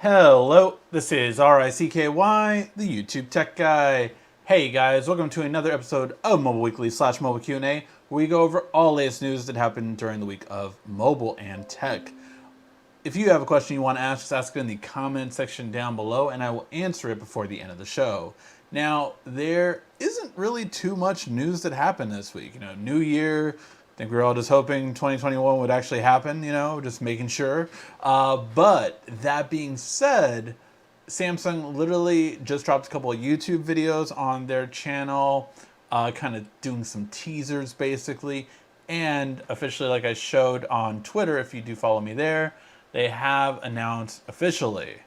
Hello, this is RICKY, the YouTube Tech Guy. Hey guys, welcome to another episode of Mobile Weekly / Mobile Q&A, where we go over all latest news that happened during the week of mobile and tech. If you have a question you want to ask, just ask it in the comment section down below, and I will answer it before the end of the show. Now, there isn't really too much news that happened this week. New year. I think we were all just hoping 2021 would actually happen, just making sure. But that being said, Samsung literally just dropped a couple of YouTube videos on their channel, kind of doing some teasers basically. And officially, like I showed on Twitter, if you do follow me there, they have announced officially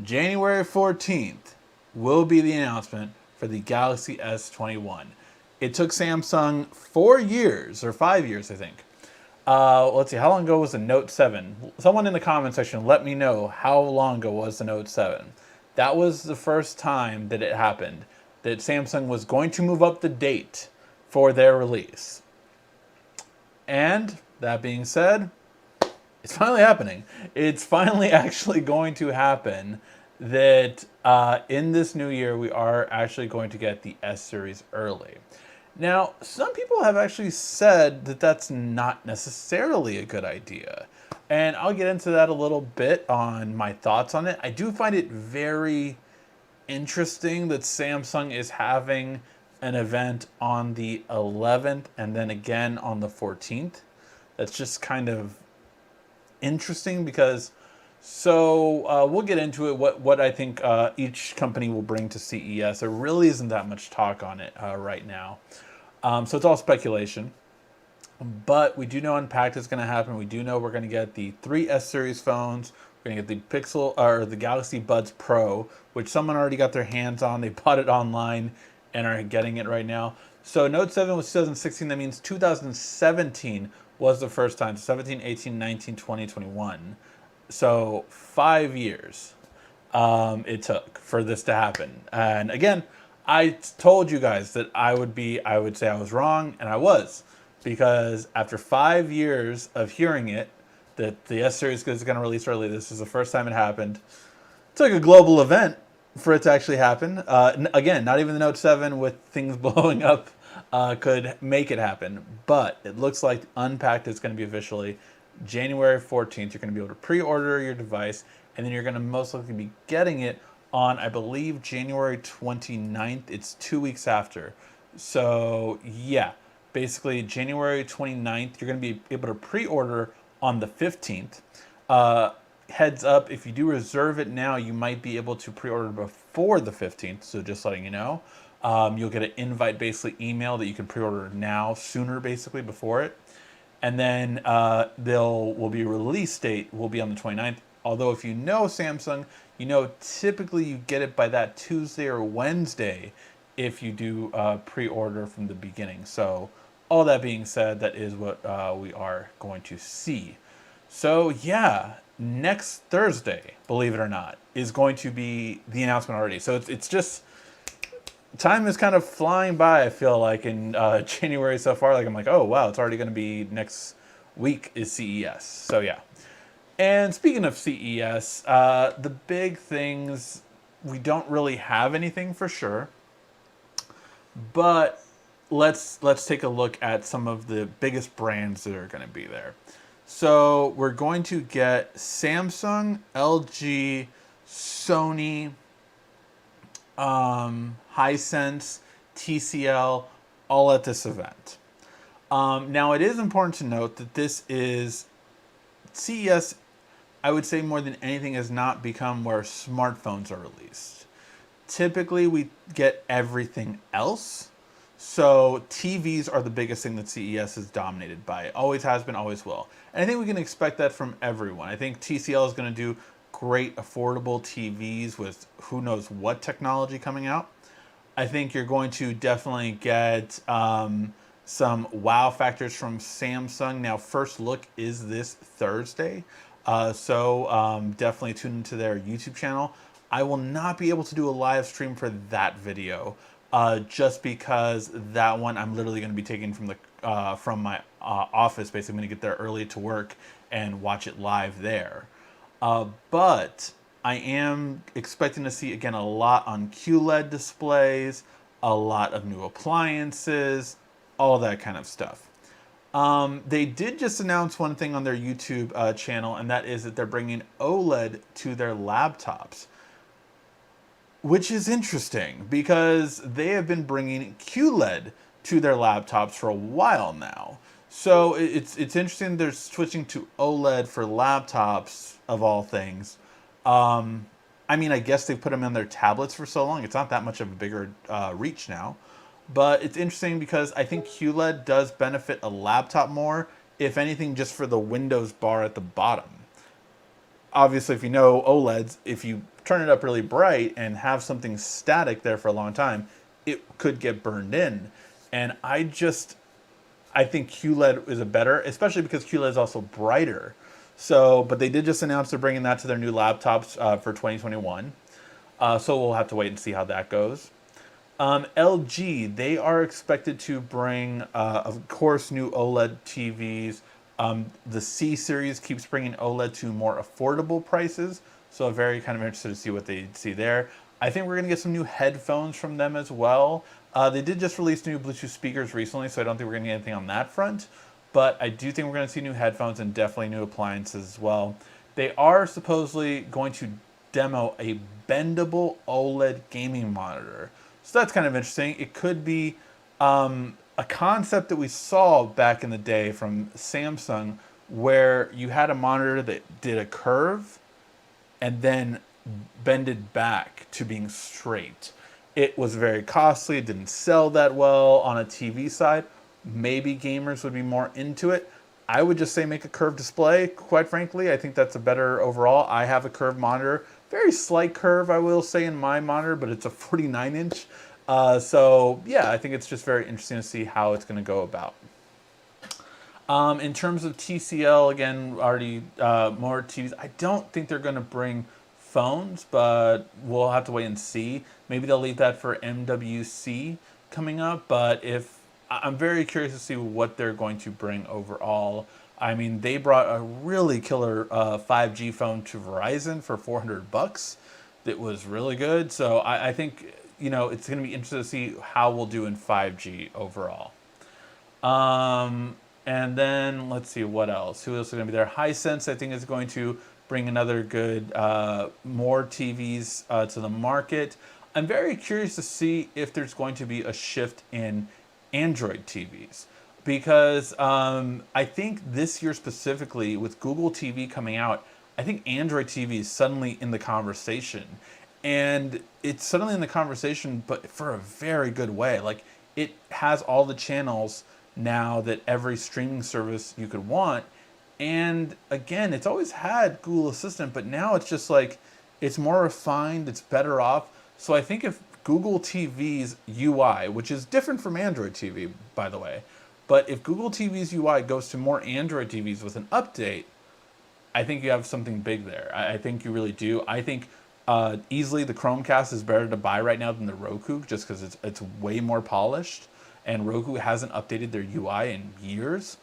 January 14th will be the announcement for the Galaxy S21. It took Samsung 4 years, or 5 years, I think. Let's see, how long ago was the Note 7? Someone in the comment section, let me know how long ago was the Note 7. That was the first time that it happened, that Samsung was going to move up the date for their release. And that being said, it's finally happening. It's finally actually going to happen that in this new year, we are actually going to get the S series early. Now, some people have actually said that that's not necessarily a good idea. And I'll get into that a little bit on my thoughts on it. I do find it very interesting that Samsung is having an event on the 11th and then again on the 14th. That's just kind of interesting because we'll get into it, what I think each company will bring to CES. There really isn't that much talk on it right now. So it's all speculation. But we do know Unpacked is going to happen. We do know we're going to get the 3 S series phones. We're going to get the Pixel or the Galaxy Buds Pro, which someone already got their hands on. They bought it online and are getting it right now. So Note 7 was 2016. That means 2017 was the first time. 17, 18, 19, 20, 21. So 5 years it took for this to happen. And again, I told you guys that I would say I was wrong, and I was. Because after 5 years of hearing it, that the S series is going to release early, this is the first time it happened. It took a global event for it to actually happen. Again, not even the Note 7 with things blowing up could make it happen. But it looks like Unpacked is going to be officially January 14th. You're going to be able to pre-order your device, and then you're going to most likely be getting it on, I believe, January 29th. It's 2 weeks after. So, yeah, basically January 29th, you're going to be able to pre-order on the 15th. Heads up, if you do reserve it now, you might be able to pre-order before the 15th, so just letting you know. You'll get an invite, basically, email that you can pre-order now, sooner, basically, before it. And then will be release date will be on the 29th. Although if you know Samsung, you know typically you get it by that Tuesday or Wednesday if you do pre-order from the beginning. So all that being said, that is what we are going to see. So yeah, next Thursday, believe it or not, is going to be the announcement already. So it's just, time is kind of flying by, I feel like, in January so far. Like, I'm like, oh, wow, it's already going to be next week is CES. So, yeah. And speaking of CES, the big things, we don't really have anything for sure. But let's take a look at some of the biggest brands that are going to be there. So, we're going to get Samsung, LG, Sony, Hisense, TCL, all at this event. Now, it is important to note that this is CES, I would say more than anything, has not become where smartphones are released. Typically, we get everything else. So TVs are the biggest thing that CES is dominated by. It always has been, always will. And I think we can expect that from everyone. I think TCL is going to do great affordable TVs with who knows what technology coming out. I think you're going to definitely get some wow factors from Samsung. Now, first look is this Thursday. So definitely tune into their YouTube channel. I will not be able to do a live stream for that video just because that one I'm literally going to be taking from my office. Basically, I'm going to get there early to work and watch it live there. But I am expecting to see, again, a lot on QLED displays, a lot of new appliances, all that kind of stuff. They did just announce one thing on their YouTube channel, and that is that they're bringing OLED to their laptops, which is interesting because they have been bringing QLED to their laptops for a while now. So it's interesting they're switching to OLED for laptops of all things. I mean, I guess they've put them on their tablets for so long. It's not that much of a bigger reach now. But it's interesting because I think QLED does benefit a laptop more, if anything, just for the Windows bar at the bottom. Obviously, if you know OLEDs, if you turn it up really bright and have something static there for a long time, it could get burned in. And I think QLED is a better, especially because QLED is also brighter. So, but they did just announce they're bringing that to their new laptops for 2021. So we'll have to wait and see how that goes. LG, they are expected to bring, of course, new OLED TVs. The C series keeps bringing OLED to more affordable prices, so very kind of interested to see what they see there. I think we're going to get some new headphones from them as well. They did just release new Bluetooth speakers recently, so I don't think we're going to get anything on that front. But I do think we're going to see new headphones and definitely new appliances as well. They are supposedly going to demo a bendable OLED gaming monitor. So that's kind of interesting. It could be a concept that we saw back in the day from Samsung, where you had a monitor that did a curve and then bended back to being straight. It was very costly. It didn't sell that well on a TV side. Maybe gamers would be more into it. I would just say make a curved display, quite frankly. I think that's a better overall. I have a curved monitor. Very slight curve, I will say, in my monitor, but it's a 49-inch. So, yeah, I think it's just very interesting to see how it's going to go about. In terms of TCL, again, already more TVs. I don't think they're going to bring phones, but we'll have to wait and see. Maybe they'll leave that for MWC coming up, but I'm very curious to see what they're going to bring overall. I mean, they brought a really killer 5G phone to Verizon for $400. That was really good. So I think, you know, it's going to be interesting to see how we'll do in 5G overall. And then let's see what else. Who else is going to be there? Hisense, I think, is going to bring another good, more TVs to the market. I'm very curious to see if there's going to be a shift in Android TVs, because I think this year specifically with Google TV coming out, I think Android TV is suddenly in the conversation, and it's suddenly in the conversation, but for a very good way. Like, it has all the channels now that every streaming service you could want, and again, it's always had Google Assistant, but now it's just like, it's more refined, it's better off. So I think if Google TV's UI, which is different from Android TV, by the way, but if Google TV's UI goes to more Android TVs with an update, I think you have something big there. I think you really do. I think easily the Chromecast is better to buy right now than the Roku, just because it's way more polished, and Roku hasn't updated their UI in years.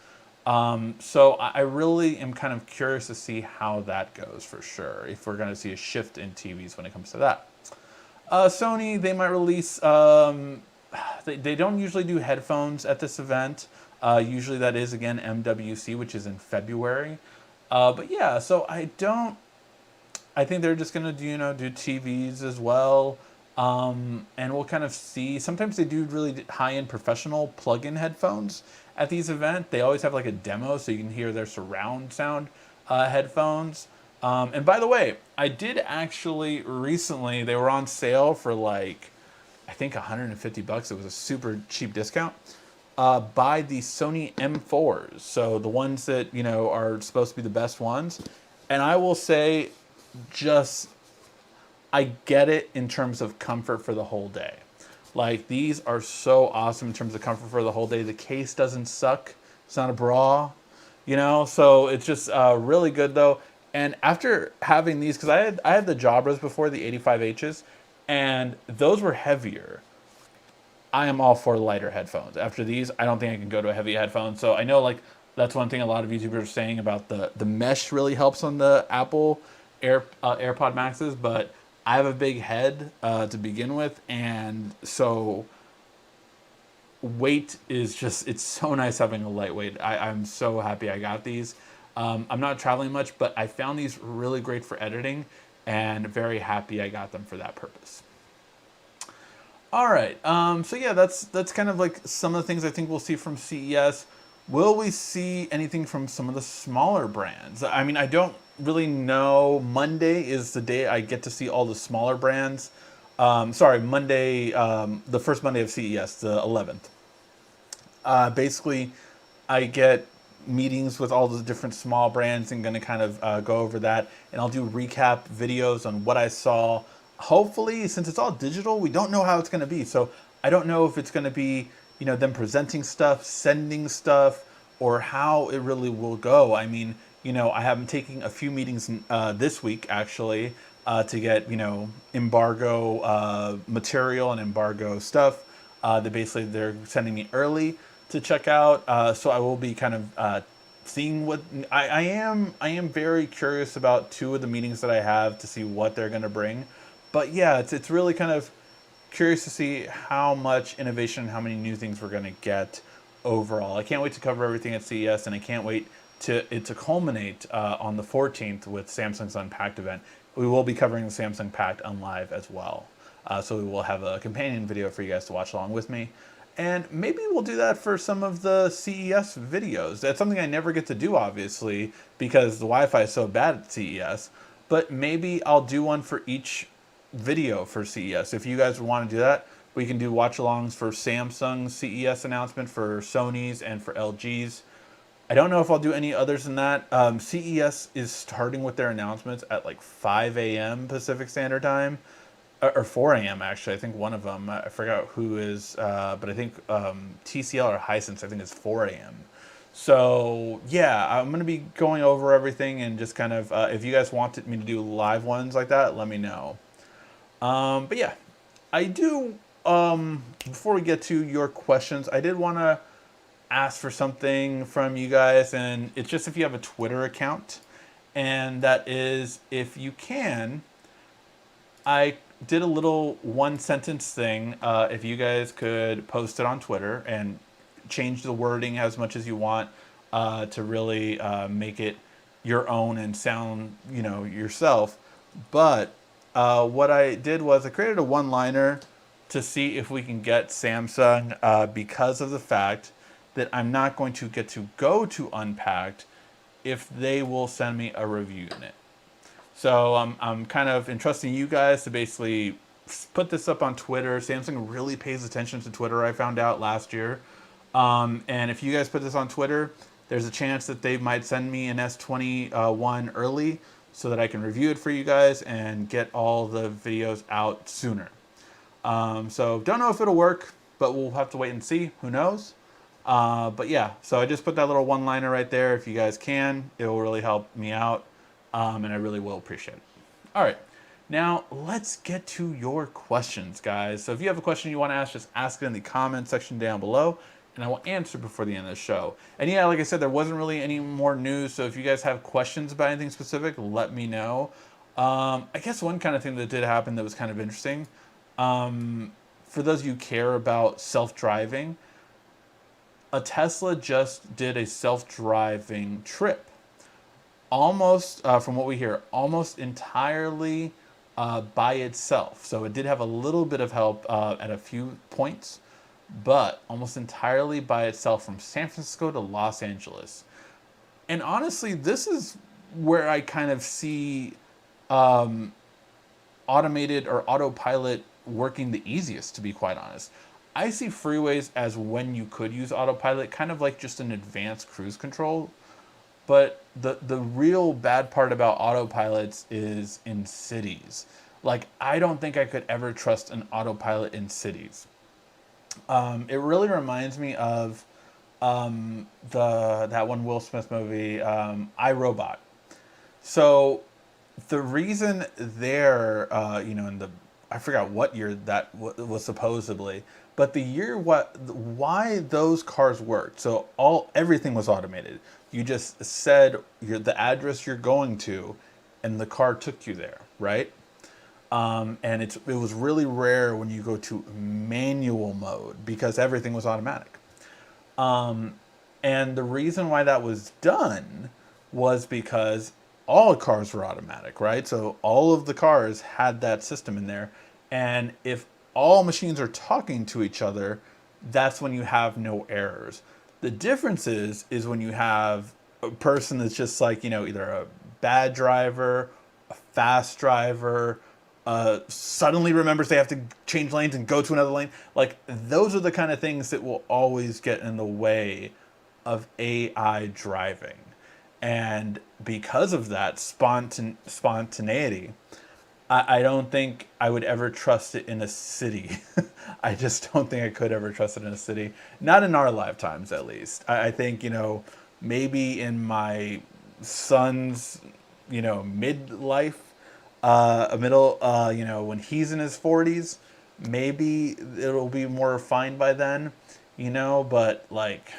So I really am kind of curious to see how that goes for sure, if we're going to see a shift in TVs when it comes to that. Sony, they might release, they don't usually do headphones at this event. Usually that is, again, MWC, which is in February. But yeah, so I think they're just going to do TVs as well. And we'll kind of see. Sometimes they do really high-end professional plug-in headphones at these events. They always have like a demo so you can hear their surround sound headphones. And by the way, I did actually recently, they were on sale for like, I think $150. It was a super cheap discount. Buy the Sony M4s. So the ones that, are supposed to be the best ones. And I will say, I get it in terms of comfort for the whole day. Like, these are so awesome in terms of comfort for the whole day. The case doesn't suck. It's not a bra, so it's just really good though. And after having these, because I had the Jabras before, the 85Hs, and those were heavier. I am all for lighter headphones. After these, I don't think I can go to a heavy headphone. So I know, like, that's one thing a lot of YouTubers are saying about the mesh really helps on the Apple AirPod Maxes, but I have a big head to begin with, and so weight is just, it's so nice having a lightweight. I'm so happy I got these. I'm not traveling much, but I found these really great for editing, and very happy I got them for that purpose. All right. So yeah, that's kind of like some of the things I think we'll see from CES. Will we see anything from some of the smaller brands? I mean, I don't really know. Monday is the day I get to see all the smaller brands. Sorry, Monday, the first Monday of CES, the 11th. Basically, I get meetings with all the different small brands and going to kind of go over that. And I'll do recap videos on what I saw. Hopefully, since it's all digital, we don't know how it's going to be. So I don't know if it's going to be, them presenting stuff, sending stuff, or how it really will go. I mean, I have been taking a few meetings this week, actually, to get, embargo material and embargo stuff. That basically they're sending me early to check out. So I will be kind of seeing what I am. I am very curious about two of the meetings that I have to see what they're going to bring. But yeah, it's really kind of curious to see how much innovation, how many new things we're going to get overall. I can't wait to cover everything at CES, and I can't wait to culminate on the 14th with Samsung's Unpacked event. We will be covering the Samsung Packed on live as well. So we will have a companion video for you guys to watch along with me. And maybe we'll do that for some of the CES videos. That's something I never get to do, obviously, because the Wi-Fi is so bad at CES. But maybe I'll do one for each video for CES. If you guys want to do that, we can do watch-alongs for Samsung's CES announcement, for Sony's, and for LG's. I don't know if I'll do any others than that. CES is starting with their announcements at like 5 a.m. Pacific Standard Time. Or 4 a.m. actually. I think one of them, I forgot who is, but I think TCL or Hisense, I think is 4 a.m. So yeah, I'm going to be going over everything, and just kind of, if you guys wanted me to do live ones like that, let me know. But yeah, I do, before we get to your questions, I did want to ask for something from you guys, and it's just if you have a Twitter account, and that is, if you can, I did a little one sentence thing. If you guys could post it on Twitter and change the wording as much as you want to really make it your own and sound, yourself. But what I did was I created a one-liner to see if we can get Samsung because of the fact that I'm not going to get to go to Unpacked if they will send me a review unit. So I'm kind of entrusting you guys to basically put this up on Twitter. Samsung really pays attention to Twitter, I found out last year. And if you guys put this on Twitter, there's a chance that they might send me an S21 early so that I can review it for you guys and get all the videos out sooner. So don't know if it'll work, but we'll have to wait and see. Who knows? But yeah, so I just put that little one-liner right there. If you guys can, it will really help me out. And I really will appreciate it. All right, now let's get to your questions, guys. So if you have a question you want to ask, just ask it in the comment section down below, and I will answer before the end of the show. And yeah, like I said, there wasn't really any more news, so if you guys have questions about anything specific, let me know. I guess one kind of thing that did happen that was kind of interesting, for those of you who care about self-driving, a Tesla just did a self-driving trip. Almost, from what we hear, almost entirely by itself. So it did have a little bit of help at a few points, but almost entirely by itself from San Francisco to Los Angeles. And honestly, this is where I kind of see automated or autopilot working the easiest, to be quite honest. I see freeways as when you could use autopilot, kind of like just an advanced cruise control. But the real bad part about autopilots is in cities. Like, I don't think I could ever trust an autopilot in cities. It really reminds me of that one Will Smith movie, I, Robot. So the reason there, in the, I forgot what year that was supposedly, but the year why those cars worked. So everything was automated. You just said the address you're going to, and the car took you there, right? And it was really rare when you go to manual mode because everything was automatic. And the reason why that was done was because all cars were automatic, right? So all of the cars had that system in there. And if all machines are talking to each other, that's when you have no errors. The difference is when you have a person that's just like, either a bad driver, a fast driver, suddenly remembers they have to change lanes and go to another lane. Like, those are the kind of things that will always get in the way of AI driving. And because of that spontaneity, I don't think I would ever trust it in a city. I just don't think I could ever trust it in a city. Not in our lifetimes, at least. I think, maybe in my son's, midlife, when he's in his 40s, maybe it'll be more refined by then, but like,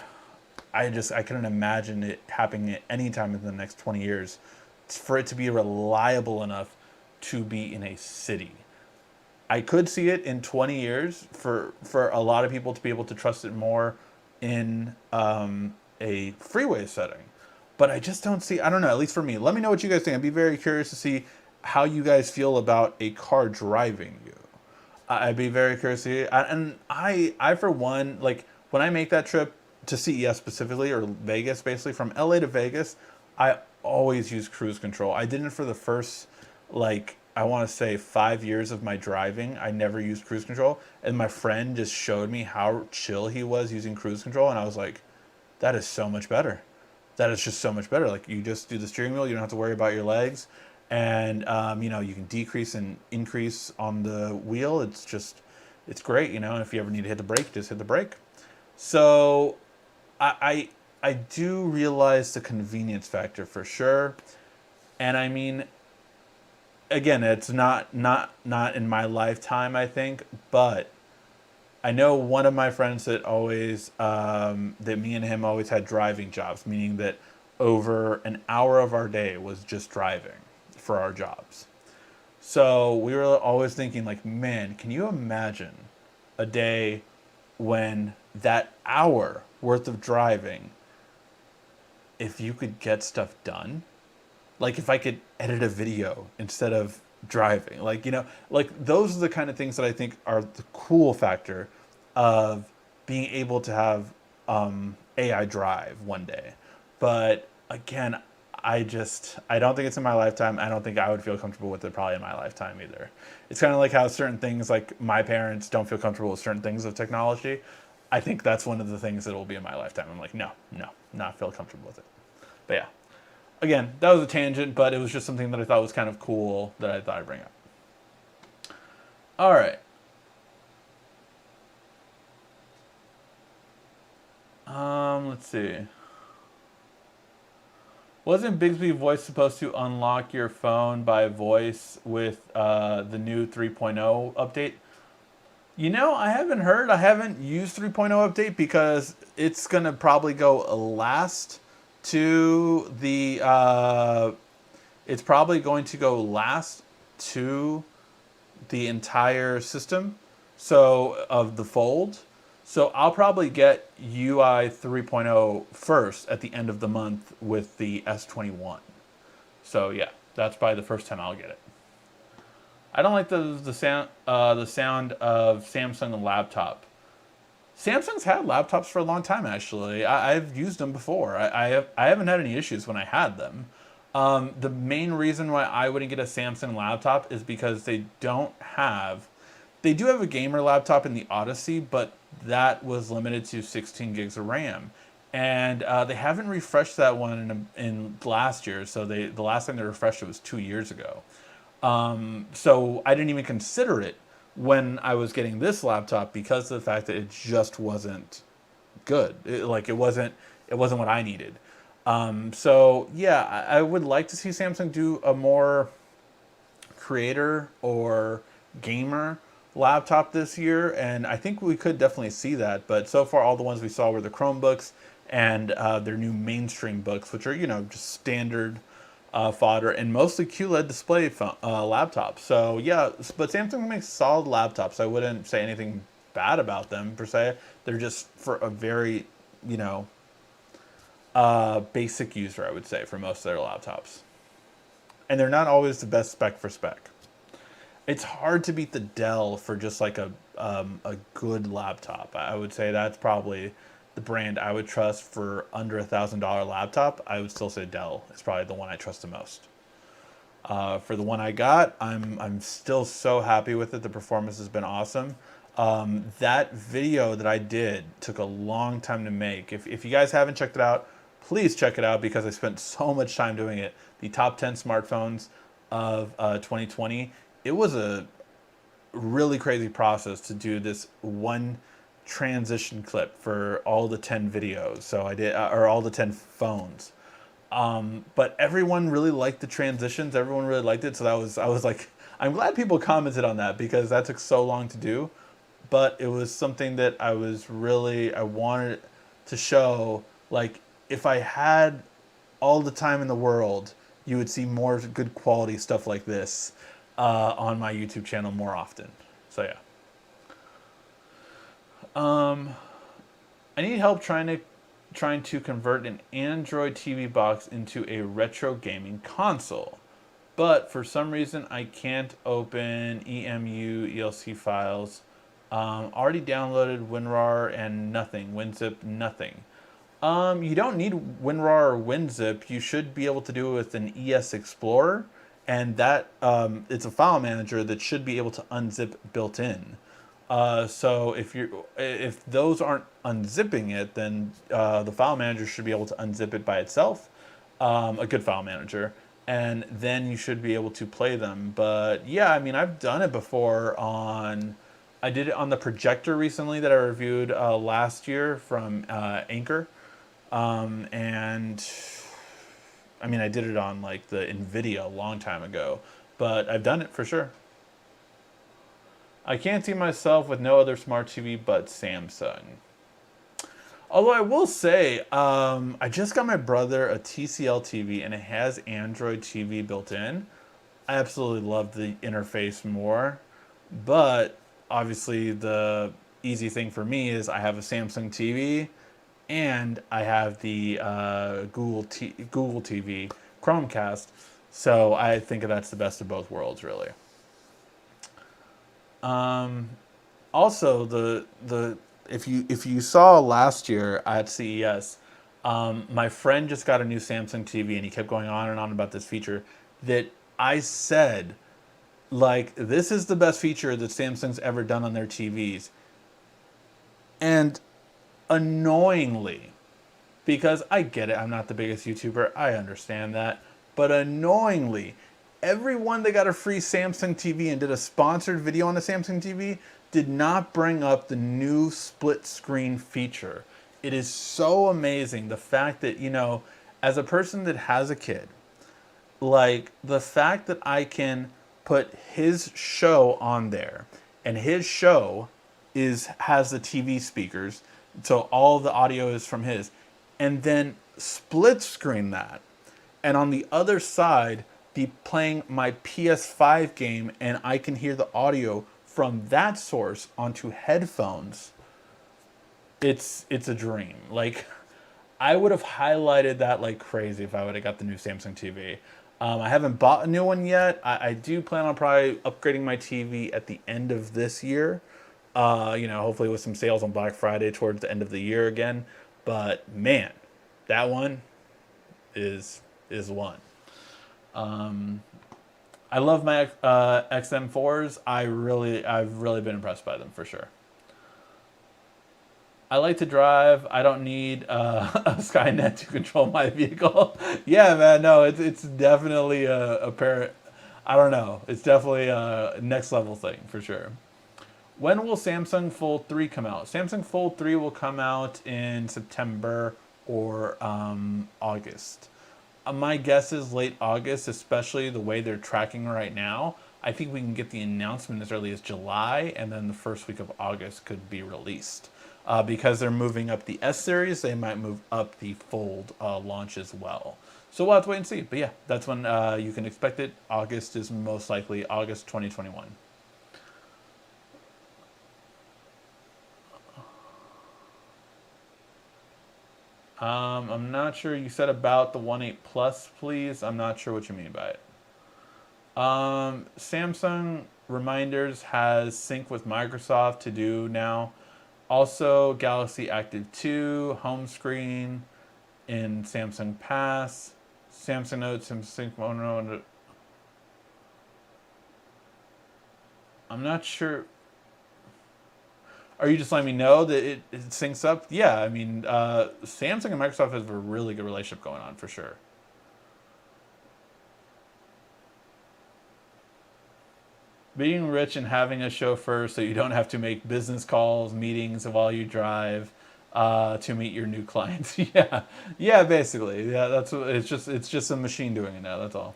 I couldn't imagine it happening at any time in the next 20 years for it to be reliable enough to be in a city. I could see it in 20 years for a lot of people to be able to trust it more in a freeway setting. But I just don't see, I don't know, at least for me. Let me know what you guys think. I'd be very curious to see how you guys feel about a car driving you. I'd be very curious to see. And I for one, like, when I make that trip to CES specifically, or Vegas, basically, from LA to Vegas, I always use cruise control. I did it for the first, like, I want to say 5 years of my driving. I never used cruise control. And my friend just showed me how chill he was using cruise control. And I was like, that is so much better. That is just so much better. Like, you just do the steering wheel. You don't have to worry about your legs. And, you can decrease and increase on the wheel. It's great, And if you ever need to hit the brake, just hit the brake. So I do realize the convenience factor for sure. And I mean, again, it's not in my lifetime, I think, but I know one of my friends that always that me and him always had driving jobs, meaning that over an hour of our day was just driving for our jobs. So we were always thinking, like, man, can you imagine a day when that hour worth of driving, if you could get stuff done? Like, if I could edit a video instead of driving, like, like, those are the kind of things that I think are the cool factor of being able to have AI drive one day. But again, I don't think it's in my lifetime. I don't think I would feel comfortable with it probably in my lifetime either. It's kind of like how certain things, like my parents don't feel comfortable with certain things of technology. I think that's one of the things that will be in my lifetime. I'm like, no, not feel comfortable with it. But yeah. Again, that was a tangent, but it was just something that I thought was kind of cool that I thought I'd bring up. All right. Let's see. Wasn't Bixby Voice supposed to unlock your phone by voice with the new 3.0 update? I haven't heard. I haven't used 3.0 update because it's going to probably go last to the it's probably going to go last to the entire system, so of the fold. So I'll probably get UI 3.0 first at the end of the month with the S21. So yeah, that's probably the first time I'll get it. I don't like the sound of Samsung laptop. Samsung's had laptops for a long time, actually. I've used them before. I haven't had any issues when I had them. The main reason why I wouldn't get a Samsung laptop is because they do have a gamer laptop in the Odyssey, but that was limited to 16 gigs of RAM. And they haven't refreshed that one in last year. So the last time they refreshed it was 2 years ago. So I didn't even consider it when I was getting this laptop because of the fact that it just wasn't good. It wasn't what I needed. So yeah, I would like to see Samsung do a more creator or gamer laptop this year, and I think we could definitely see that. But so far, all the ones we saw were the Chromebooks and their new mainstream books, which are just standard fodder, and mostly QLED display laptops. So yeah, but Samsung makes solid laptops. I wouldn't say anything bad about them per se. They're just for a very, you know, basic user, I would say, for most of their laptops. And they're not always the best spec for spec. It's hard to beat the Dell for just like a good laptop. I would say that's probably the brand I would trust for under $1,000 laptop. I would still say Dell is probably the one I trust the most. For the one I got, I'm still so happy with it. The performance has been awesome. That video that I did took a long time to make. If you guys haven't checked it out, please check it out because I spent so much time doing it. The top 10 smartphones of 2020. It was a really crazy process to do this one transition clip for all the 10 videos. So I did, or all the 10 phones. But everyone really liked the transitions. Everyone really liked it. So I was like, I'm glad people commented on that because that took so long to do. But it was something that I wanted to show, like, if I had all the time in the world, you would see more good quality stuff like this on my YouTube channel more often. So yeah. I need help trying to convert an Android TV box into a retro gaming console. But for some reason I can't open EMU ELC files. Already downloaded WinRAR and nothing. WinZip, nothing. You don't need WinRAR or WinZip. You should be able to do it with an ES Explorer, and that it's a file manager that should be able to unzip built in. So if those aren't unzipping it, then the file manager should be able to unzip it by itself, a good file manager, and then you should be able to play them. But yeah, I mean, I've done it before I did it on the projector recently that I reviewed last year from Anchor. And I mean, I did it on like the NVIDIA a long time ago, but I've done it for sure. I can't see myself with no other smart TV but Samsung. Although I will say, I just got my brother a TCL TV and it has Android TV built in. I absolutely love the interface more, but obviously the easy thing for me is I have a Samsung TV and I have the Google TV Chromecast, so I think that's the best of both worlds, really. Also, the if you saw last year at CES, my friend just got a new Samsung TV, and he kept going on and on about this feature that I said, like, this is the best feature that Samsung's ever done on their TVs. And annoyingly, because I get it, I'm not the biggest YouTuber, I understand that, but annoyingly, everyone that got a free Samsung TV and did a sponsored video on a Samsung TV did not bring up the new split screen feature. It is so amazing, the fact that, you know, as a person that has a kid, like, the fact that I can put his show on there, and his show has the TV speakers, so all the audio is from his, and then split screen that, and on the other side be playing my PS5 game, and I can hear the audio from that source onto headphones. It's a dream. Like, I would have highlighted that like crazy if I would have got the new Samsung TV. I haven't bought a new one yet. I do plan on probably upgrading my TV at the end of this year. You know, hopefully with some sales on Black Friday towards the end of the year again. But man, that one is one. I love my XM4s. I've really been impressed by them for sure. I like to drive. I don't need a Skynet to control my vehicle. Yeah, man. No, it's definitely a pair. I don't know. It's definitely a next level thing for sure. When will Samsung Fold 3 come out? Samsung Fold 3 will come out in September or August. My guess is late August, especially the way they're tracking right now. I think we can get the announcement as early as July, and then the first week of August could be released. Because they're moving up the S series, they might move up the Fold launch as well. So we'll have to wait and see. But yeah, that's when you can expect it. August is most likely August 2021. I'm not sure. You said about the 1.8 Plus, please. I'm not sure what you mean by it. Samsung Reminders has sync with Microsoft to do now. Also, Galaxy Active 2, home screen in Samsung Pass, Samsung Note, Samsung Phone. I'm not sure. Are you just letting me know that it syncs up? Yeah, I mean, Samsung and Microsoft have a really good relationship going on for sure. Being rich and having a chauffeur so you don't have to make business calls, meetings while you drive to meet your new clients. Yeah, yeah, basically, yeah. That's what it's just. It's just a machine doing it now. That's all.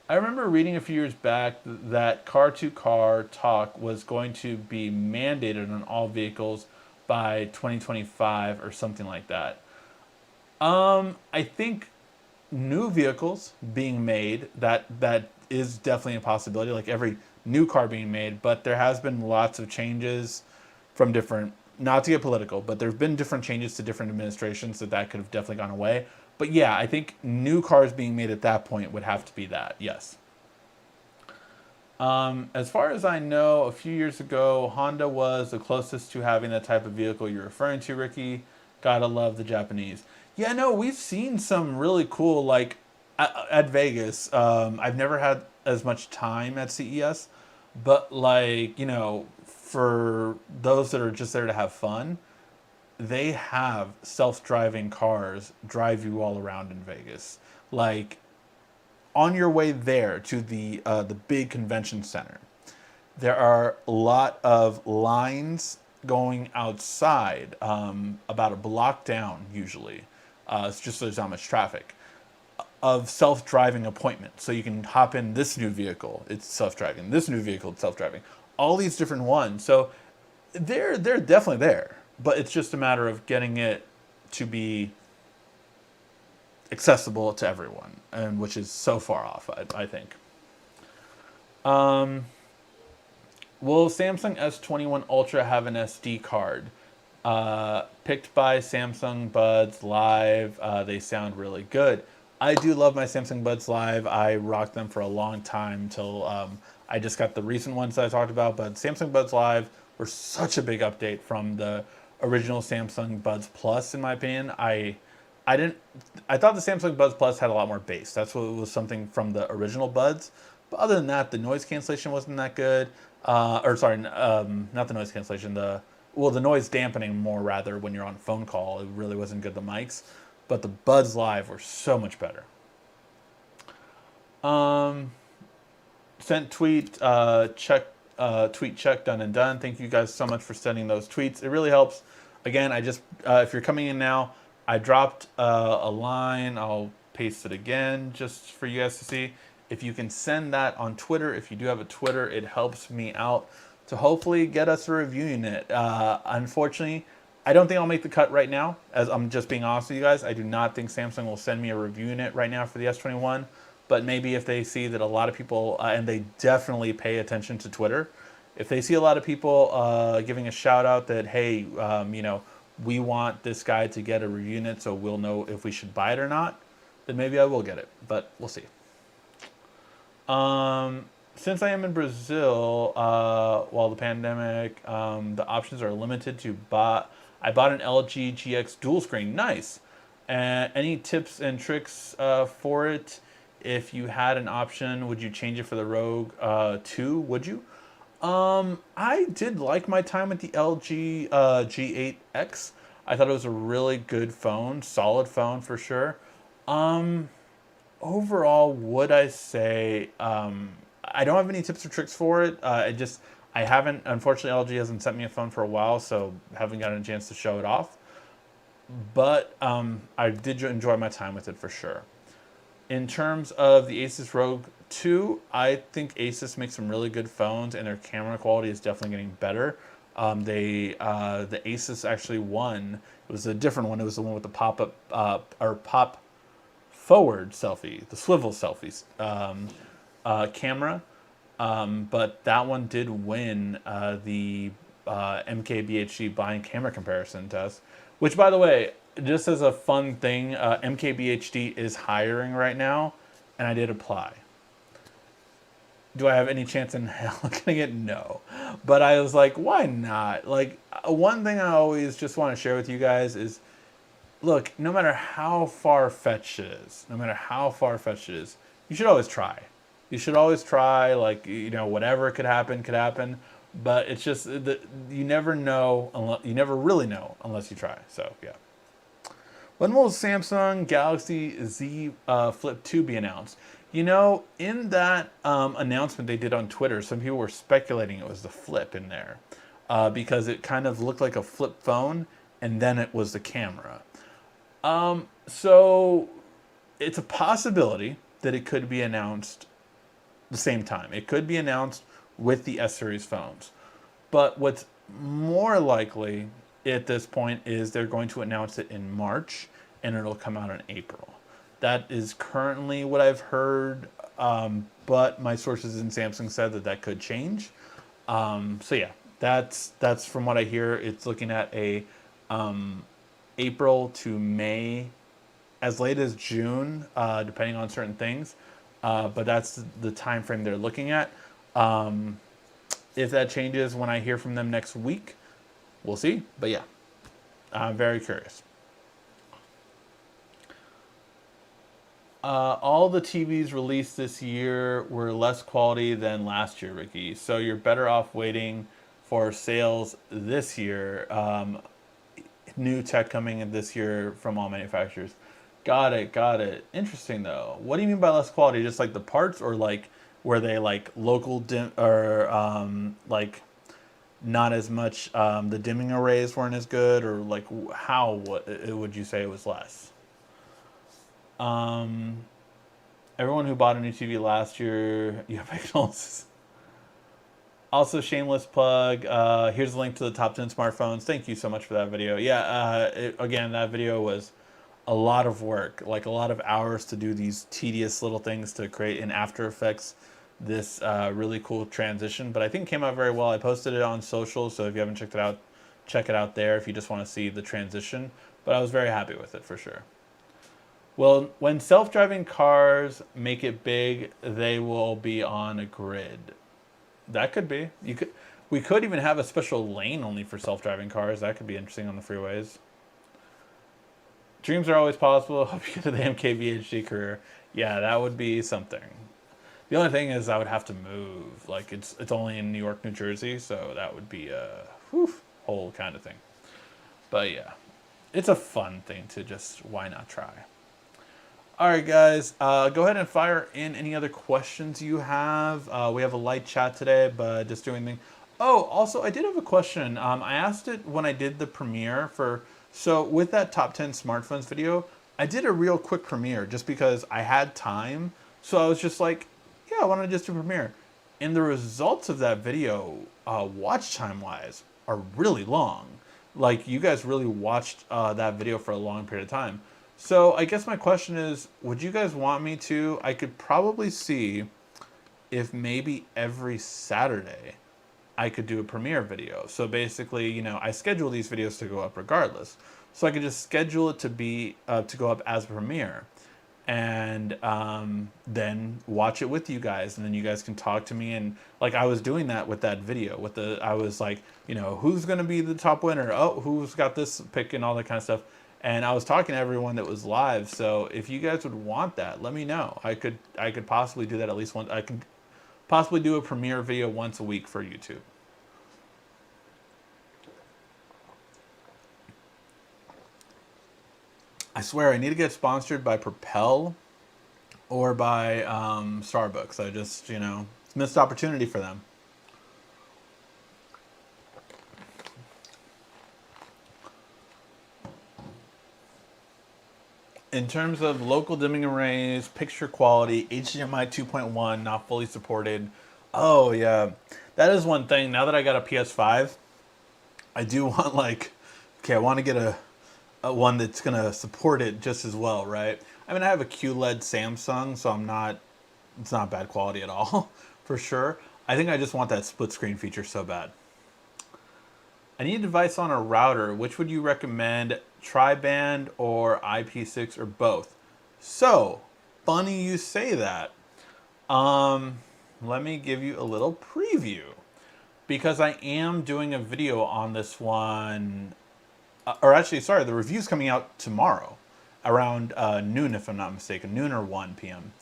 I remember reading a few years back that car-to-car talk was going to be mandated on all vehicles by 2025 or something like that. I think new vehicles being made, that is definitely a possibility, like every new car being made, but there has been lots of changes from different, not to get political, but there've been different changes to different administrations that could have definitely gone away. But yeah, I think new cars being made at that point would have to be that, yes. As far as I know, a few years ago, Honda was the closest to having the type of vehicle you're referring to, Ricky. Gotta love the Japanese. Yeah, no, we've seen some really cool, like at Vegas. I've never had as much time at CES, but like, for those that are just there to have fun, they have self-driving cars drive you all around in Vegas. Like on your way there to the big convention center, there are a lot of lines going outside, about a block down usually. It's just so there's not much traffic of self-driving appointments. So you can hop in this new vehicle, it's self-driving. This new vehicle, it's self-driving. All these different ones. So they're definitely there, but it's just a matter of getting it to be accessible to everyone, and which is so far off, I think. Um, will Samsung S21 Ultra have an SD card? Picked by Samsung Buds Live. They sound really good. I do love my Samsung Buds Live. I rocked them for a long time until I just got the recent ones that I talked about. But Samsung Buds Live were such a big update from the original Samsung Buds Plus, in my opinion. I didn't. I thought the Samsung Buds Plus had a lot more bass. That's what was something from the original Buds. But other than that, the noise cancellation wasn't that good. Or sorry, not the noise cancellation. The noise dampening more rather when you're on phone call. It really wasn't good. The mics, but the Buds Live were so much better. Um, Sent tweet check tweet check done and done. Thank you guys so much for sending those tweets. It really helps. Again, I just if you're coming in now, I dropped a line. I'll paste it again just for you guys to see. If you can send that on Twitter, if you do have a Twitter, it helps me out to hopefully get us a review unit. Unfortunately, I don't think I'll make the cut right now, as I'm just being honest with you guys. I do not think Samsung will send me a review unit right now for the S21, but maybe if they see that a lot of people, and they definitely pay attention to Twitter, if they see a lot of people giving a shout out that, hey, we want this guy to get a review unit so we'll know if we should buy it or not, then maybe I will get it, but we'll see. Since I am in Brazil, while the pandemic, the options are limited to buy. I bought an LG GX dual screen. Nice. Any tips and tricks for it? If you had an option, would you change it for the Rogue 2? Would you? I did like my time with the LG G8X. I thought it was a really good phone, solid phone for sure. Overall, would I say I don't have any tips or tricks for it. I haven't. Unfortunately, LG hasn't sent me a phone for a while, so haven't gotten a chance to show it off. But I did enjoy my time with it for sure. In terms of the Asus Rogue 2, I think Asus makes some really good phones, and their camera quality is definitely getting better. The Asus actually won. It was a different one. It was the one with the pop-up or pop forward selfie, the swivel selfies camera. But that one did win the MKBHD blind camera comparison test, which, by the way, just as a fun thing, MKBHD is hiring right now, and I did apply. Do I have any chance in hell getting it? No. But I was like, why not? Like, one thing I always just want to share with you guys is, look, no matter how far-fetched it is, you should always try. You should always try, like, you know, whatever could happen. But it's just that you never know, you never really know unless you try. So, yeah. When will Samsung Galaxy Z Flip 2 be announced? You know, in that announcement they did on Twitter, some people were speculating it was the Flip in there because it kind of looked like a flip phone, and then it was the camera. So it's a possibility that it could be announced the same time. It could be announced with the S-Series phones. But what's more likely at this point is they're going to announce it in March, and it'll come out in April. That is currently what I've heard, but my sources in Samsung said that could change. So yeah, that's from what I hear. It's looking at a April to May, as late as June, depending on certain things. But that's the time frame they're looking at. If that changes when I hear from them next week, we'll see. But yeah, I'm very curious. All the TVs released this year were less quality than last year, Ricky. So you're better off waiting for sales this year. New tech coming in this year from all manufacturers. Got it. Interesting though. What do you mean by less quality? Just like the parts, or like were they like local like not as much? The dimming arrays weren't as good, or like how? What would you say it was less? Everyone who bought a new TV last year, you have pixels. Also, shameless plug. Here's a link to the top 10 smartphones. Thank you so much for that video. Yeah, again, that video was a lot of work, like a lot of hours to do these tedious little things to create in After Effects this really cool transition. But I think it came out very well. I posted it on social, so if you haven't checked it out, check it out there if you just want to see the transition. But I was very happy with it for sure. Well, when self-driving cars make it big, they will be on a grid. That could be. We could even have a special lane only for self-driving cars. That could be interesting on the freeways. Dreams are always possible. Hope you get to the MKBHD career. Yeah, that would be something. The only thing is I would have to move. Like it's only in New York, New Jersey, so that would be a whole kind of thing. But yeah, it's a fun thing to just, why not try? All right, guys, go ahead and fire in any other questions you have. We have a light chat today, but just doing things. Oh, also, I did have a question. I asked it when I did the premiere for, so with that top 10 smartphones video, I did a real quick premiere just because I had time. So I was just like, yeah, why don't I just do premiere? And the results of that video, watch time wise, are really long. Like, you guys really watched that video for a long period of time. So I guess my question is, would you guys want me to? I could probably see if maybe every Saturday I could do a premiere video. So basically, you know, I schedule these videos to go up regardless. So I could just schedule it to be to go up as a premiere, and then watch it with you guys, and then you guys can talk to me. And like I was doing that with that video, I was like, you know, who's gonna be the top winner? Oh, who's got this pick and all that kind of stuff. And I was talking to everyone that was live. So if you guys would want that, let me know. I could possibly do that at least once. I could possibly do a premiere video once a week for YouTube. I swear I need to get sponsored by Propel or by Starbucks. I just, you know, it's a missed opportunity for them. In terms of local dimming arrays, picture quality, HDMI 2.1 not fully supported. Oh yeah, that is one thing. Now that I got a PS5, I do want, like, okay, I want to get a one that's gonna support it just as well, right? I mean, I have a QLED Samsung, so it's not bad quality at all, for sure. I think I just want that split screen feature so bad. I need advice on a router. Which would you recommend, tri-band or IP6 or both? So, funny you say that. Let me give you a little preview because I am doing a video on this one. Or actually, sorry, the review's coming out tomorrow around noon, if I'm not mistaken, noon or 1 p.m.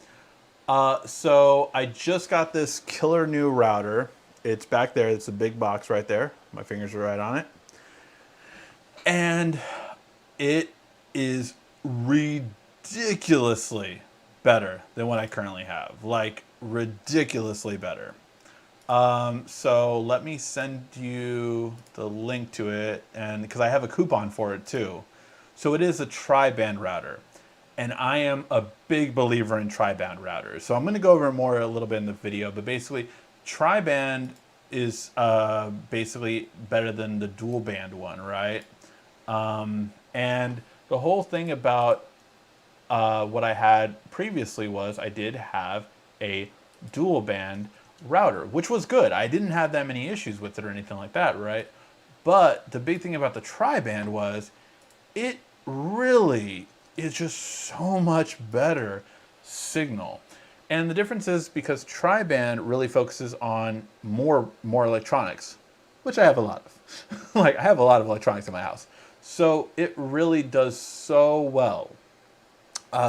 So I just got this killer new router. It's back there. It's a big box right there. My fingers are right on it. And it is ridiculously better than what I currently have. Like, ridiculously better. So let me send you the link to it, and because I have a coupon for it too. So it is a tri-band router, and I am a big believer in tri-band routers. So I'm going to go over more a little bit in the video, but basically, tri-band is basically better than the dual band one, right? And the whole thing about what I had previously was I did have a dual band router, which was good. I didn't have that many issues with it or anything like that, right? But the big thing about the tri-band was it really is just so much better signal. And the difference is because tri-band really focuses on more electronics, which I have a lot of. Like, I have a lot of electronics in my house. So it really does so well.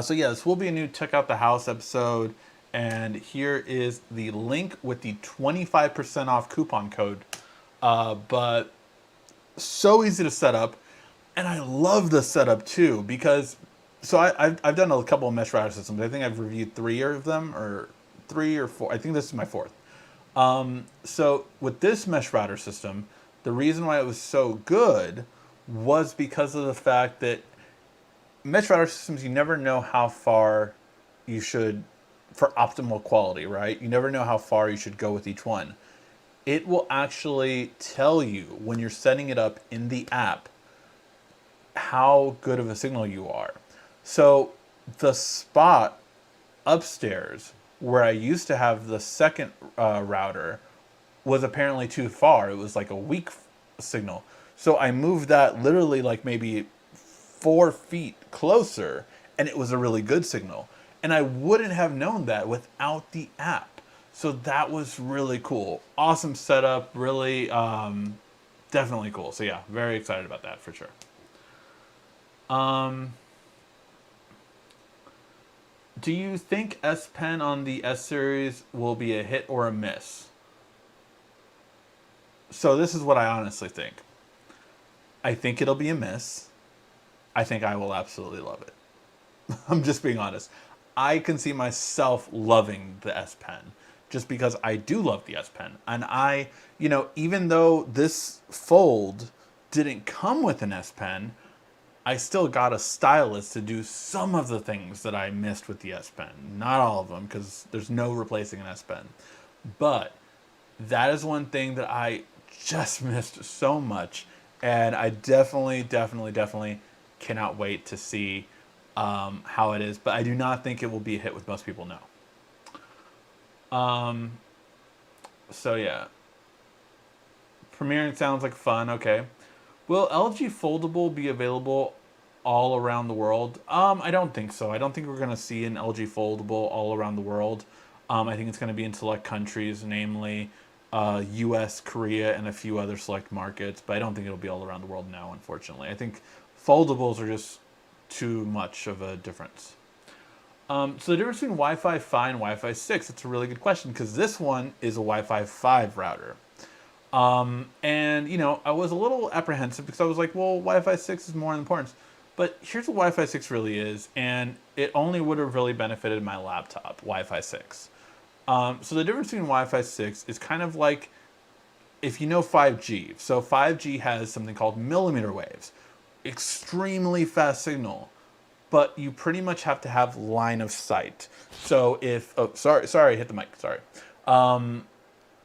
So yeah, this will be a new Check Out the House episode. And here is the link with the 25% off coupon code. But so easy to set up. And I love the setup too, because I've done a couple of mesh router systems. I think I've reviewed 3 of them, or 3 or 4. I think this is my 4th. So with this mesh router system, the reason why it was so good was because of the fact that mesh router systems, you never know how far you should, for optimal quality, right? You never know how far you should go with each one. It will actually tell you when you're setting it up in the app how good of a signal you are. So the spot upstairs where I used to have the second router was apparently too far. It was like a weak signal. So I moved that literally like maybe 4 feet closer, and it was a really good signal. And I wouldn't have known that without the app. So that was really cool. Awesome setup, really definitely cool. So yeah, very excited about that for sure. Do you think S Pen on the S series will be a hit or a miss? So this is what I honestly think. I think it'll be a miss. I think I will absolutely love it. I'm just being honest. I can see myself loving the S Pen just because I do love the S Pen. And even though this fold didn't come with an S Pen, I still got a stylus to do some of the things that I missed with the S Pen. Not all of them, because there's no replacing an S Pen. But that is one thing that I just missed so much. And I definitely cannot wait to see how it is. But I do not think it will be a hit with most people now. So yeah. Premiering sounds like fun. Okay. Will LG Foldable be available all around the world? I don't think so. I don't think we're going to see an LG Foldable all around the world. I think it's going to be in select countries, namely US, Korea, and a few other select markets. But I don't think it'll be all around the world now, unfortunately. I think foldables are just too much of a difference. So the difference between Wi-Fi 5 and Wi-Fi 6, it's a really good question, because this one is a Wi-Fi 5 router. And I was a little apprehensive because I was like, well, Wi-Fi 6 is more important. But here's what Wi-Fi 6 really is, and it only would have really benefited my laptop, Wi-Fi 6. So the difference between Wi-Fi 6 is kind of like if you know 5G. So 5G has something called millimeter waves, extremely fast signal, but you pretty much have to have line of sight. So if, sorry, hit the mic, sorry.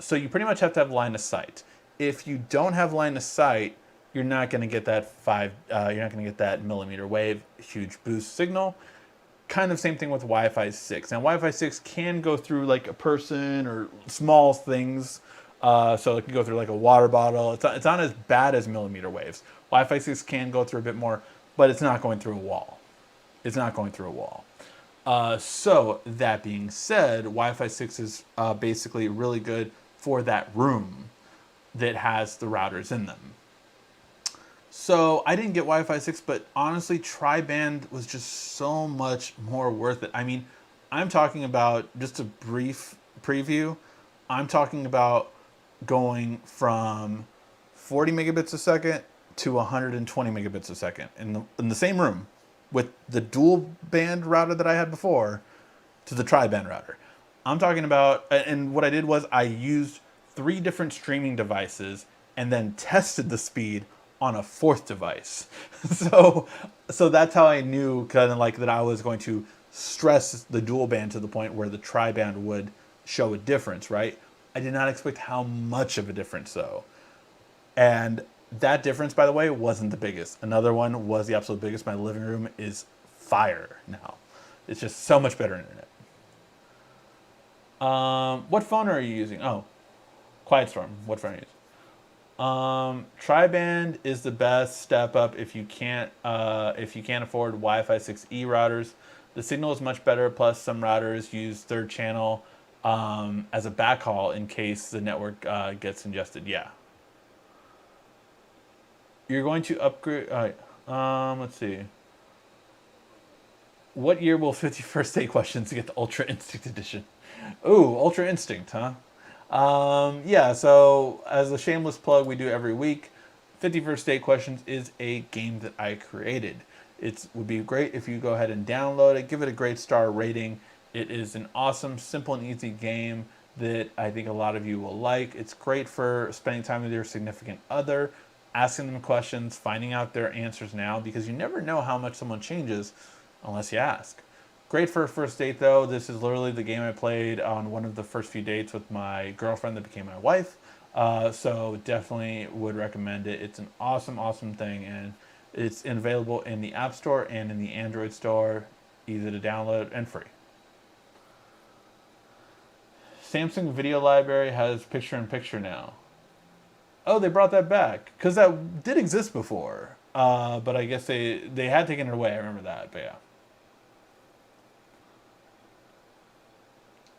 So you pretty much have to have line of sight. If you don't have line of sight, you're not going to get that you're not going to get that millimeter wave, huge boost signal. kind of same thing with Wi-Fi 6. Now, Wi-Fi 6 can go through like a person or small things. So it can go through like a water bottle. It's not as bad as millimeter waves. Wi-Fi 6 can go through a bit more, but it's not going through a wall. It's not going through a wall. So that being said, Wi-Fi 6 is basically really good for that room that has the routers in them. So I didn't get Wi-Fi 6, but honestly, tri-band was just so much more worth it. I mean, I'm talking about, just a brief preview, I'm talking about going from 40 megabits a second to 120 megabits a second in the same room with the dual band router that I had before to the tri-band router. I'm talking about, and what I did was I used 3 different streaming devices and then tested the speed on a 4th device. So that's how I knew kind of like that I was going to stress the dual band to the point where the tri-band would show a difference, right? I did not expect how much of a difference though. And that difference, by the way, wasn't the biggest. Another one was the absolute biggest. My living room is fire now. It's just so much better internet. What phone are you using? Oh, Quiet Storm. What phone are you using? Tri-band is the best step up if you can't afford Wi-Fi 6E routers. The signal is much better. Plus, some routers use third channel as a backhaul in case the network gets ingested. Yeah. You're going to upgrade. Let's see. What year will 51st Day Questions get the Ultra Instinct Edition? Ooh, Ultra Instinct, huh? Yeah, so as a shameless plug, we do every week. 51st Day Questions is a game that I created. It would be great if you go ahead and download it, give it a great star rating. It is an awesome, simple, and easy game that I think a lot of you will like. It's great for spending time with your significant other, asking them questions, finding out their answers now, because you never know how much someone changes unless you ask. Great for a first date though. This is literally the game I played on one of the first few dates with my girlfriend that became my wife. So definitely would recommend it. It's an awesome, awesome thing, and it's available in the App Store and in the Android Store, easy to download and free. Samsung Video Library has picture-in-picture now. Oh, they brought that back because that did exist before, but I guess they had taken it away. I remember that, but yeah.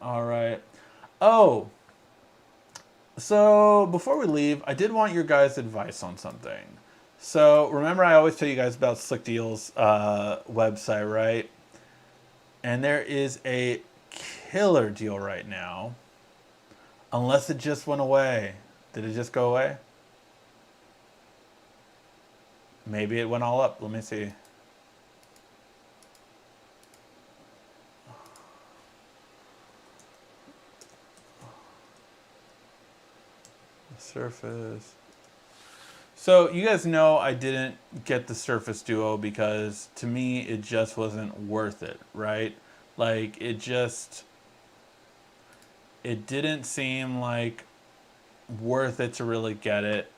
All right. Oh, so before we leave, I did want your guys' advice on something. So remember, I always tell you guys about Slick Deals website, right? And there is a killer deal right now. Unless it just went away. Did it just go away? Maybe it went all up. Let me see. Surface. So you guys know I didn't get the Surface Duo because to me it just wasn't worth it, right? Like it didn't seem like worth it to really get it.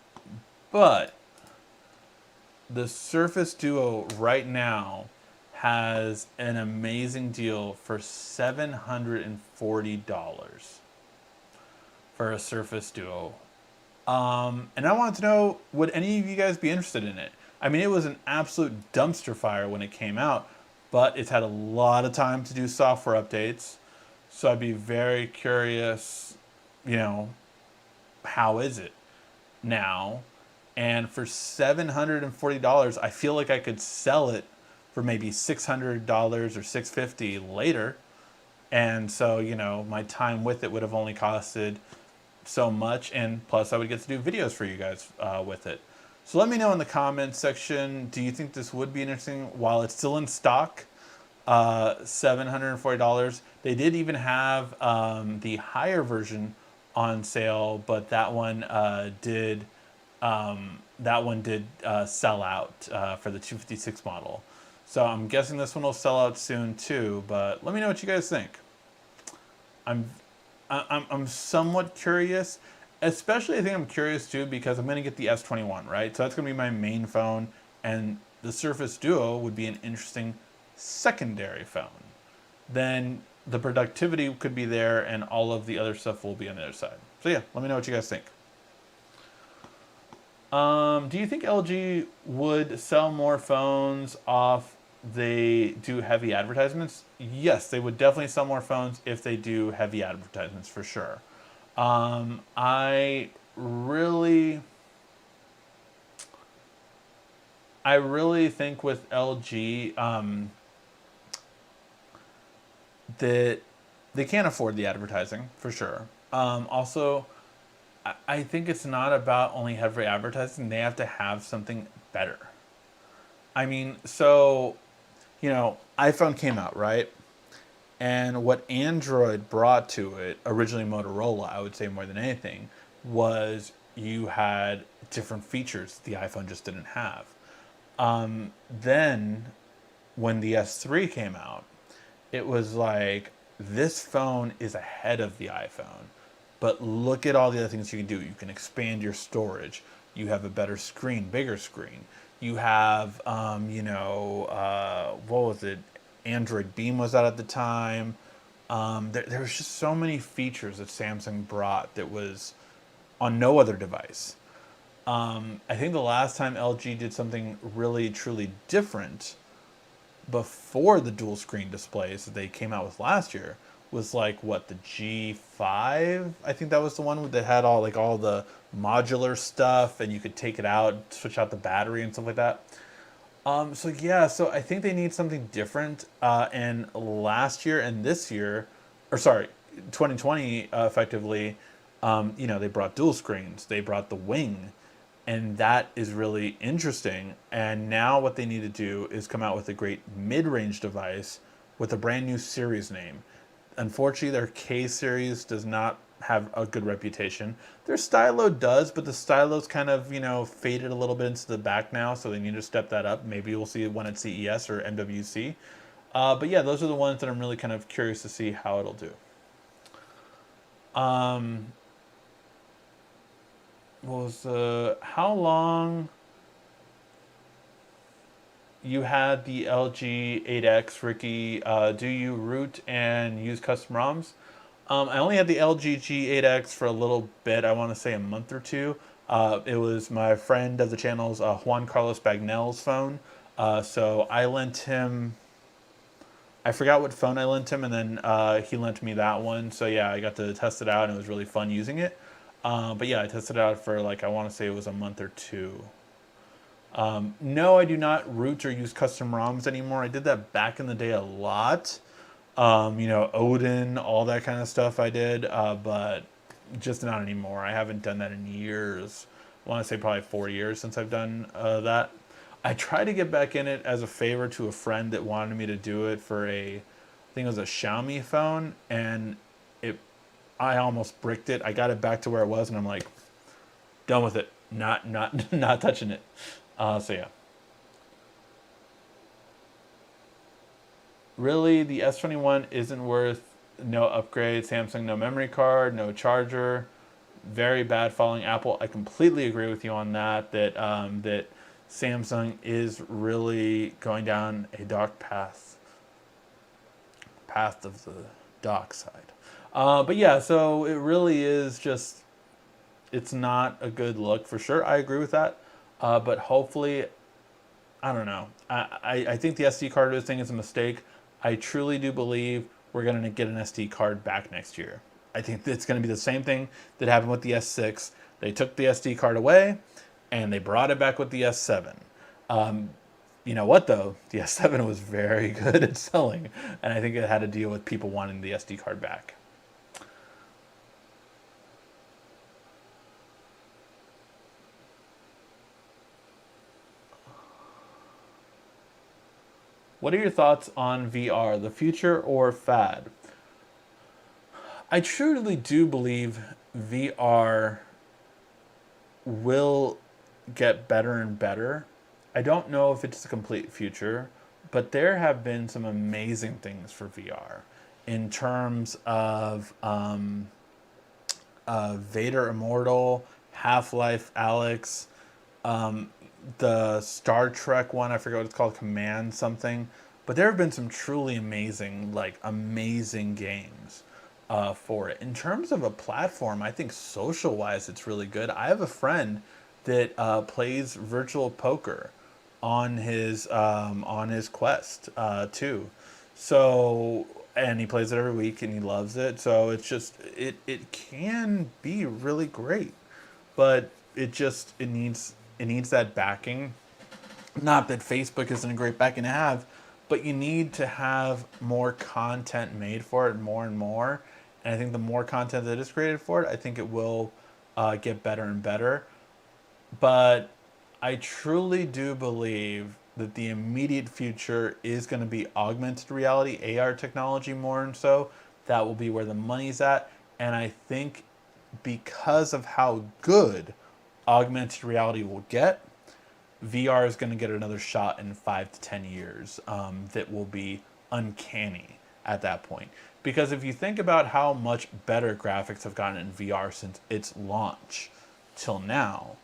But the Surface Duo right now has an amazing deal for $740 for a Surface Duo. And I wanted to know, would any of you guys be interested in it? I mean, it was an absolute dumpster fire when it came out, but it's had a lot of time to do software updates. So I'd be very curious, how is it now? And for $740, I feel like I could sell it for maybe $600 or $650 later. And so, my time with it would have only costed so much, and plus I would get to do videos for you guys with it. So let me know in the comments section, do you think this would be interesting while it's still in stock? $740. They did even have the higher version on sale, but that one did sell out for the 256 model. So I'm guessing this one will sell out soon too, but let me know what you guys think. I'm somewhat curious, especially I think I'm curious too because I'm going to get the S21, right? So that's going to be my main phone, and the Surface Duo would be an interesting secondary phone. then the productivity could be there and all of the other stuff will be on the other side. So yeah, let me know what you guys think. Do you think LG would sell more phones off they do heavy advertisements? Yes, they would definitely sell more phones if they do heavy advertisements for sure. I really, I really think with LG that they can't afford the advertising for sure. Also, I think it's not about only heavy advertising. They have to have something better. I mean, so, iPhone came out, right? And what Android brought to it, originally Motorola, I would say more than anything, was you had different features the iPhone just didn't have. Then, when the S3 came out, it was like, this phone is ahead of the iPhone. But look at all the other things you can do. You can expand your storage. You have a better screen, bigger screen. You have, what was it? Android Beam was out at the time. There was just so many features that Samsung brought that was on no other device. I think the last time LG did something really, truly different before the dual screen displays that they came out with last year was like what, the G5? I think that was the one that had all the modular stuff and you could take it out, switch out the battery and stuff like that. So yeah, so I think they need something different. And last year and this year, or sorry, 2020 effectively, they brought dual screens. They brought the Wing, and that is really interesting. And now what they need to do is come out with a great mid-range device with a brand new series name. Unfortunately, their K series does not have a good reputation. Their Stylo does, but the Stylo's kind of, faded a little bit into the back now, so they need to step that up. Maybe we'll see one at CES or MWC. But yeah, those are the ones that I'm really kind of curious to see how it'll do. How long you had the LG 8X, Ricky? Do you root and use custom ROMs? I only had the LG G8X for a little bit. I want to say a month or two. It was my friend of the channel's Juan Carlos Bagnell's phone. So I lent him. I forgot what phone I lent him, and then he lent me that one. So yeah, I got to test it out, and it was really fun using it. But yeah, I tested it out for I want to say it was a month or two. No, I do not root or use custom ROMs anymore. I did that back in the day a lot. Odin, all that kind of stuff I did, but just not anymore. I haven't done that in years. I want to say probably 4 years since I've done that. I tried to get back in it as a favor to a friend that wanted me to do it for I think it was a Xiaomi phone, and I almost bricked it. I got it back to where it was, and I'm like, done with it. Not not touching it. So yeah. Really, the S21 isn't worth no upgrade. Samsung, no memory card, no charger. Very bad following Apple. I completely agree with you on that. That Samsung is really going down a dark path of the dark side. But yeah, so it really is just, it's not a good look for sure. I agree with that. But hopefully, I don't know. I think the SD card thing is a mistake. I truly do believe we're going to get an SD card back next year. I think it's going to be the same thing that happened with the S6. They took the SD card away, and they brought it back with the S7. You know what, though? The S7 was very good at selling, and I think it had to deal with people wanting the SD card back. What are your thoughts on VR, the future or fad? I truly do believe VR will get better and better. I don't know if it's the complete future, but there have been some amazing things for VR in terms of Vader Immortal, Half-Life Alyx, the Star Trek one, I forget what it's called, Command something. But there have been some truly amazing, amazing games for it. In terms of a platform, I think social-wise, it's really good. I have a friend that plays virtual poker on his Quest too. So, and he plays it every week and he loves it. So it's just it can be really great, but it needs that backing. Not that Facebook isn't a great backing to have, but you need to have more content made for it more and more. And I think the more content that is created for it, I think it will get better and better. But I truly do believe that the immediate future is going to be augmented reality, AR technology more and so. That will be where the money's at. And I think because of how good augmented reality will get, VR is going to get another shot in 5 to 10 years that will be uncanny at that point. Because if you think about how much better graphics have gotten in VR since its launch till now,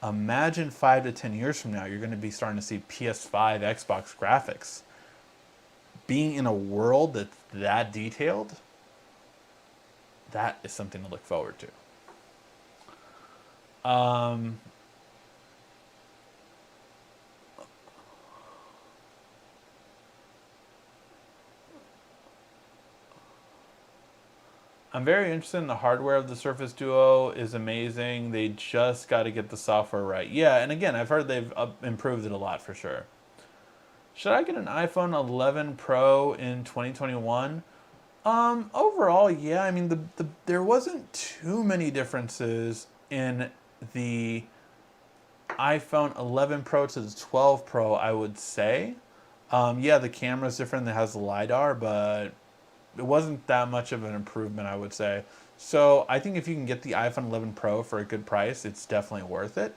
imagine 5 to 10 years from now, you're going to be starting to see PS5, Xbox graphics. Being in a world that's that detailed, that is something to look forward to. I'm very interested in the hardware of the Surface Duo is amazing. They just got to get the software right. Yeah, and again, I've heard they've improved it a lot for sure. Should I get an iPhone 11 Pro in 2021? Overall, yeah. I mean, there wasn't too many differences in the iPhone 11 Pro to the 12 Pro, I would say. Yeah, the camera's different. It has the LiDAR, but it wasn't that much of an improvement, I would say. So I think if you can get the iPhone 11 Pro for a good price, it's definitely worth it.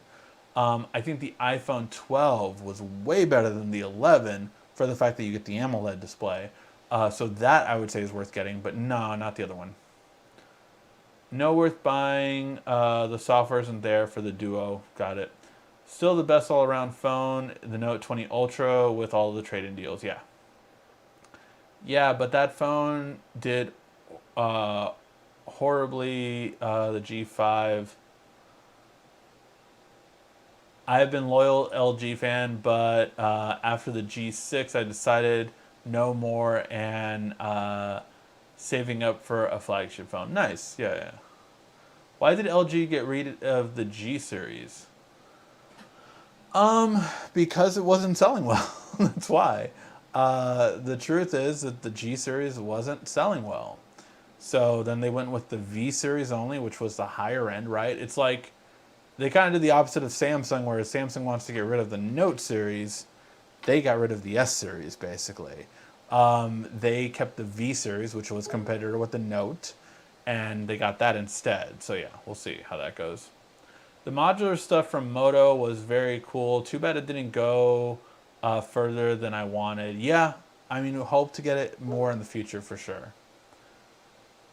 I think the iPhone 12 was way better than the 11 for the fact that you get the AMOLED display. So that I would say is worth getting, but no, not the other one. No worth buying. The software isn't there for the Duo. Got it. Still the best all-around phone, the Note 20 Ultra with all the trade-in deals. Yeah. Yeah, but that phone did horribly. The G5. I have been loyal LG fan, but after the G6, I decided no more and saving up for a flagship phone. Nice, yeah, yeah. Why did LG get rid of the G series? Because it wasn't selling well. That's why. The truth is that the G series wasn't selling well. So then they went with the V series only, which was the higher end, right? It's like they kind of did the opposite of Samsung, whereas Samsung wants to get rid of the Note series. They got rid of the S series, basically. They kept the V series, which was competitor with the Note, and they got that instead. So yeah, we'll see how that goes. The modular stuff from Moto was very cool. Too bad it didn't go further than I wanted. Yeah, I mean, we hope to get it more in the future for sure.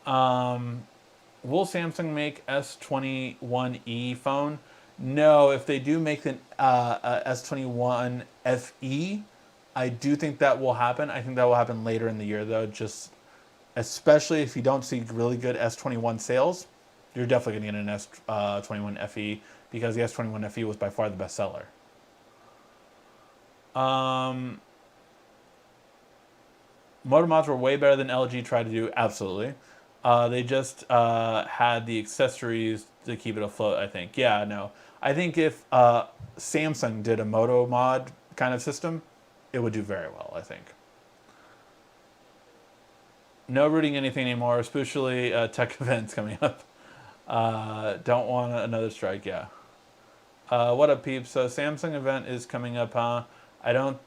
Will Samsung make S21e phone? No, if they do make the S21 FE, I do think that will happen. I think that will happen later in the year, though. Just especially if you don't see really good S21 sales, you're definitely going to get an S21 FE because the S21 FE was by far the best seller. Motor mods were way better than LG tried to do. Absolutely. They just had the accessories to keep it afloat, I think. Yeah, no. I think if Samsung did a Moto mod kind of system, it would do very well, I think. No rooting anything anymore, especially tech events coming up. Don't want another strike, yeah. What up, peeps? So Samsung event is coming up, huh? I don't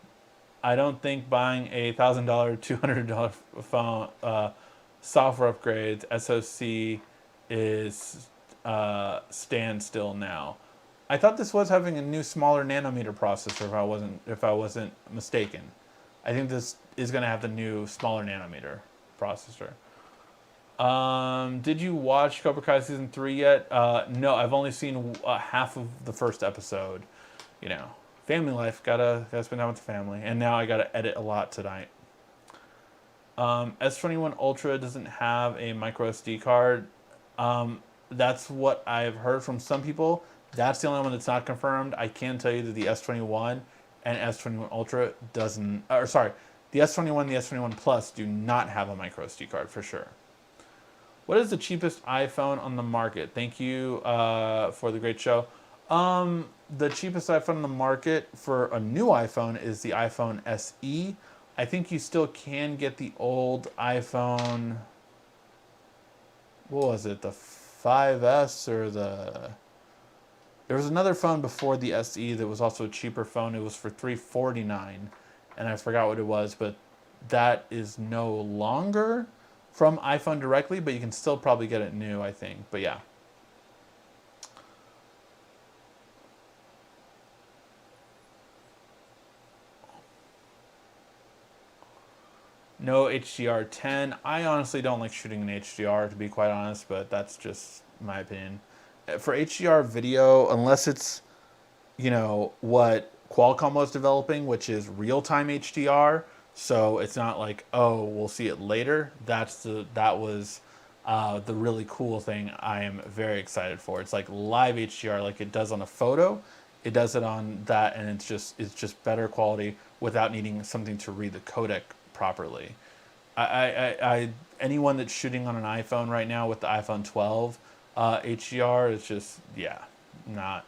think buying a $1,000, $200 phone software upgrades SoC is standstill now. I thought this was having a new smaller nanometer processor if I wasn't mistaken. I think this is going to have the new smaller nanometer processor. Did you watch Cobra Kai season 3 yet? No, I've only seen half of the first episode. You know, family life, gotta spend time with the family, and now I gotta edit a lot tonight. S21 Ultra doesn't have a micro SD card. That's what I've heard from some people. That's the only one that's not confirmed. I can tell you that the S21 and S21 Ultra doesn't, or sorry, the S21 and the S21 Plus do not have a micro SD card for sure. What is the cheapest iPhone on the market? Thank you for the great show. The cheapest iPhone on the market for a new iPhone is the iPhone SE. I think you still can get the old iPhone. What was it? The 5S or the... There was another phone before the SE that was also a cheaper phone. It was for $349, and I forgot what it was, but that is no longer from iPhone directly, but you can still probably get it new, I think. But yeah. No HDR10. I honestly don't like shooting in HDR, to be quite honest, but that's just my opinion. For HDR video, unless it's, you know, what Qualcomm was developing, which is real-time HDR, so it's not like, oh, we'll see it later. That was the really cool thing I am very excited for. It's like live HDR, like it does on a photo. It does it on that, and it's just better quality without needing something to read the codec properly. Anyone that's shooting on an iPhone right now with the iPhone 12 HDR is just, yeah, not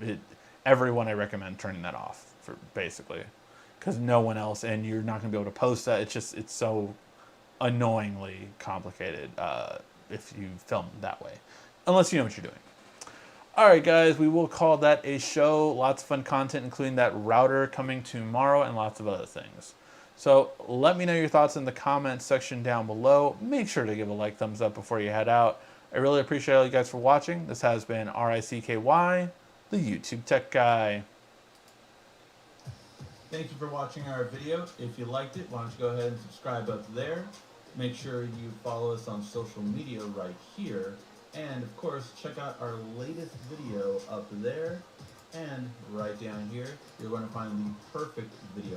it. Everyone, I recommend turning that off for basically, because no one else, and you're not gonna be able to post that. It's so annoyingly complicated if you film that way, unless you know what you're doing. All right, guys, we will call that a show. Lots of fun content, including that router coming tomorrow and lots of other things. So let me know your thoughts in the comments section down below. Make sure to give a like, thumbs up before you head out. I really appreciate all you guys for watching. This has been RICKY, the YouTube Tech Guy. Thank you for watching our video. If you liked it, why don't you go ahead and subscribe up there. Make sure you follow us on social media right here. And of course, check out our latest video up there. And right down here, you're going to find the perfect video